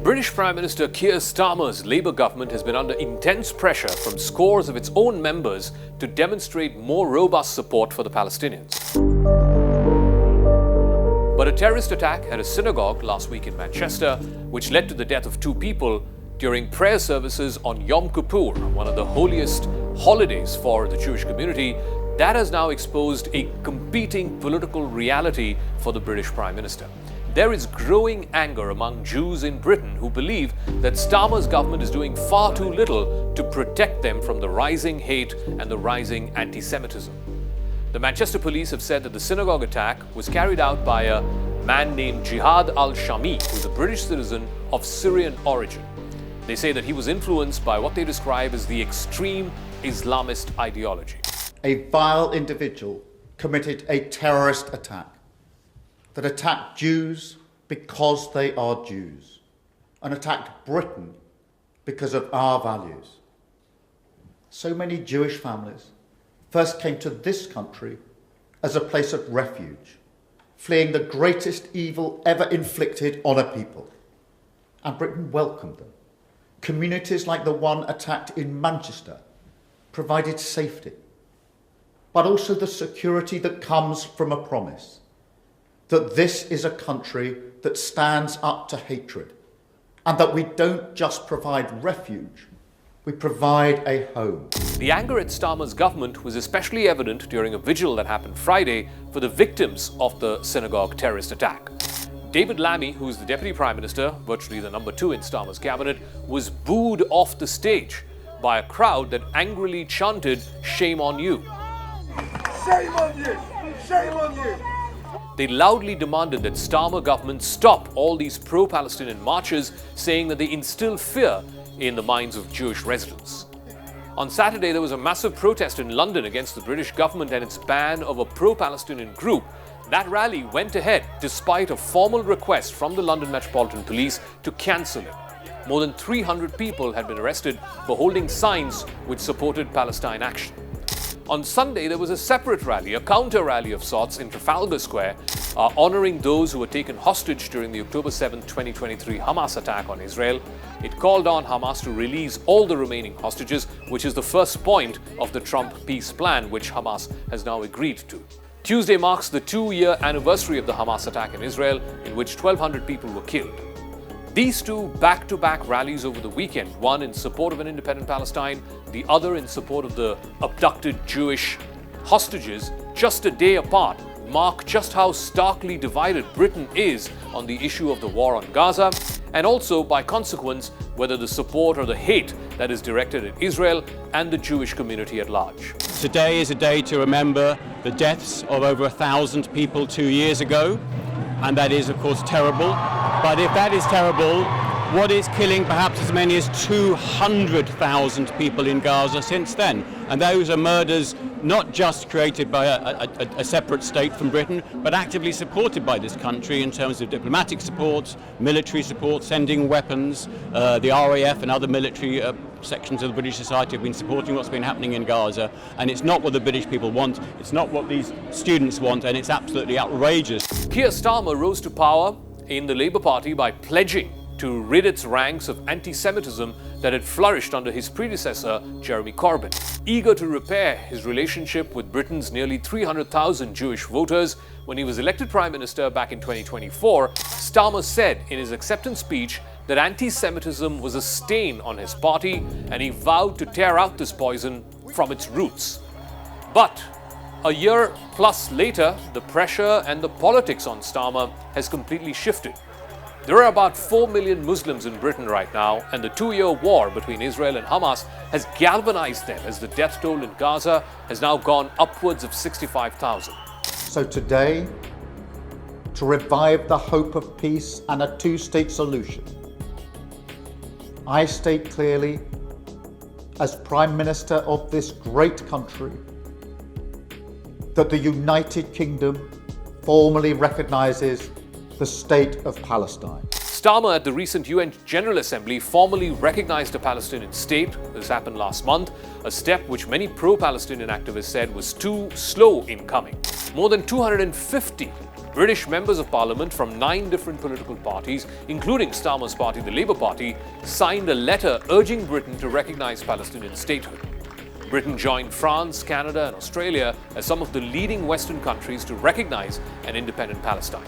British Prime Minister Keir Starmer's Labour government has been under intense pressure from scores of its own members to demonstrate more robust support for the Palestinians. But a terrorist attack at a synagogue last week in Manchester, which led to the death of 2 people during prayer services on Yom Kippur, one of the holiest holidays for the Jewish community, that has now exposed a competing political reality for the British Prime Minister. There is growing anger among Jews in Britain who believe that Starmer's government is doing far too little to protect them from the rising hate and the rising anti-Semitism. The Manchester police have said that the synagogue attack was carried out by a man named Jihad al-Shami, who is a British citizen of Syrian origin. They say that he was influenced by what they describe as the extreme Islamist ideology. A vile individual committed a terrorist attack that attacked Jews because they are Jews and attacked Britain because of our values. So many Jewish families first came to this country as a place of refuge, fleeing the greatest evil ever inflicted on a people. And Britain welcomed them. Communities like the one attacked in Manchester provided safety, but also the security that comes from a promise that this is a country that stands up to hatred and that we don't just provide refuge, we provide a home. The anger at Starmer's government was especially evident during a vigil that happened Friday for the victims of the synagogue terrorist attack. David Lammy, who is the Deputy Prime Minister, virtually the number 2 in Starmer's cabinet, was booed off the stage by a crowd that angrily chanted, "Shame on you." Shame on you! Shame on you! They loudly demanded that Starmer government stop all these pro-Palestinian marches, saying that they instill fear in the minds of Jewish residents. On Saturday, there was a massive protest in London against the British government and its ban of a pro-Palestinian group. That rally went ahead despite a formal request from the London Metropolitan Police to cancel it. More than 300 people had been arrested for holding signs which supported Palestine action. On Sunday, there was a separate rally, a counter-rally of sorts in Trafalgar Square, honouring those who were taken hostage during the October 7, 2023 Hamas attack on Israel. It called on Hamas to release all the remaining hostages, which is the first point of the Trump peace plan, which Hamas has now agreed to. Tuesday marks the 2-year anniversary of the Hamas attack in Israel, in which 1,200 people were killed. These 2 back-to-back rallies over the weekend, one in support of an independent Palestine, the other in support of the abducted Jewish hostages, just a day apart, mark just how starkly divided Britain is on the issue of the war on Gaza, and also, by consequence, whether the support or the hate that is directed at Israel and the Jewish community at large. Today is a day to remember the deaths of over 1,000 people 2 years ago, and that is, of course, terrible. But if that is terrible, what is killing perhaps as many as 200,000 people in Gaza since then? And those are murders not just created by a separate state from Britain, but actively supported by this country in terms of diplomatic support, military support, sending weapons. The RAF and other military sections of the British society have been supporting what's been happening in Gaza, and it's not what the British people want, it's not what these students want, and it's absolutely outrageous. Keir Starmer rose to power in the Labour Party by pledging to rid its ranks of anti-Semitism that had flourished under his predecessor, Jeremy Corbyn. Eager to repair his relationship with Britain's nearly 300,000 Jewish voters, when he was elected Prime Minister back in 2024, Starmer said in his acceptance speech that anti-Semitism was a stain on his party, and he vowed to tear out this poison from its roots. But a year plus later, the pressure and the politics on Starmer has completely shifted. There are about 4 million Muslims in Britain right now, and the 2-year war between Israel and Hamas has galvanized them as the death toll in Gaza has now gone upwards of 65,000. So today, to revive the hope of peace and a 2-state solution, I state clearly, as Prime Minister of this great country, that the United Kingdom formally recognises the state of Palestine. Starmer at the recent UN General Assembly formally recognized a Palestinian state. This happened last month, a step which many pro-Palestinian activists said was too slow in coming. More than 250 British members of parliament from 9 different political parties, including Starmer's party, the Labour Party, signed a letter urging Britain to recognize Palestinian statehood. Britain joined France, Canada, and Australia as some of the leading Western countries to recognize an independent Palestine.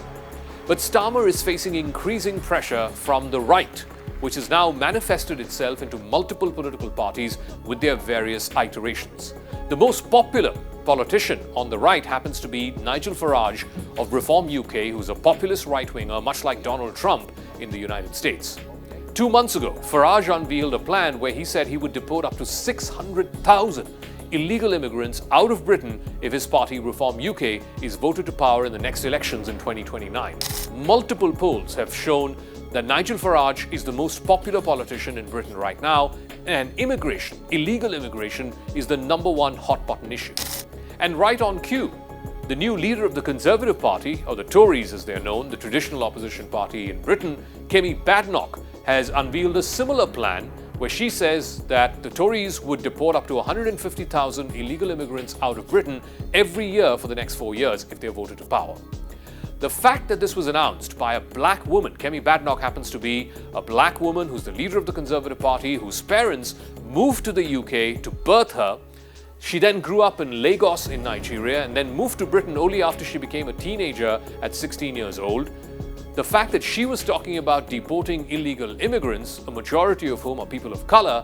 But Starmer is facing increasing pressure from the right, which has now manifested itself into multiple political parties with their various iterations. The most popular politician on the right happens to be Nigel Farage of Reform UK, who's a populist right-winger, much like Donald Trump in the United States. 2 months ago, Farage unveiled a plan where he said he would deport up to 600,000 illegal immigrants out of Britain if his party, Reform UK, is voted to power in the next elections in 2029. Multiple polls have shown that Nigel Farage is the most popular politician in Britain right now, and immigration, illegal immigration, is the #1 hot-button issue. And right on cue, the new leader of the Conservative Party, or the Tories as they're known, the traditional opposition party in Britain, Keir Starmer, has unveiled a similar plan where she says that the Tories would deport up to 150,000 illegal immigrants out of Britain every year for the next 4 years if they're voted to power. The fact that this was announced by a black woman, Keir Starmer happens to be a black woman who's the leader of the Conservative Party, whose parents moved to the UK to birth her. She then grew up in Lagos in Nigeria and then moved to Britain only after she became a teenager at 16 years old. The fact that she was talking about deporting illegal immigrants, a majority of whom are people of color,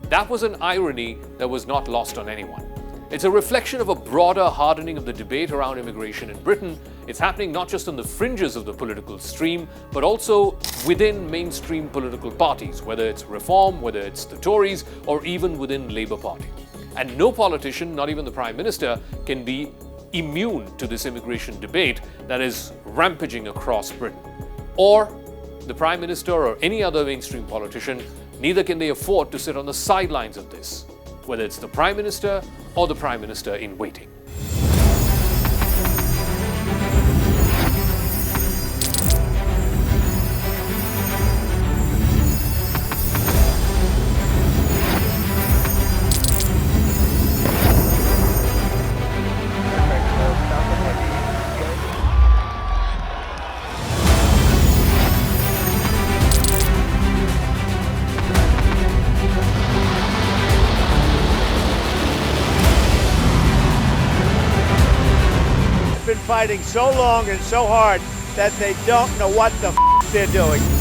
that was an irony that was not lost on anyone. It's a reflection of a broader hardening of the debate around immigration in Britain. It's happening not just on the fringes of the political stream, but also within mainstream political parties, whether it's Reform, whether it's the Tories, or even within Labour Party. And no politician, not even the Prime Minister, can be immune to this immigration debate that is rampaging across Britain. Or the Prime Minister or any other mainstream politician, neither can they afford to sit on the sidelines of this, whether it's the Prime Minister or the Prime Minister in waiting. Fighting so long and so hard that they don't know what the they're doing.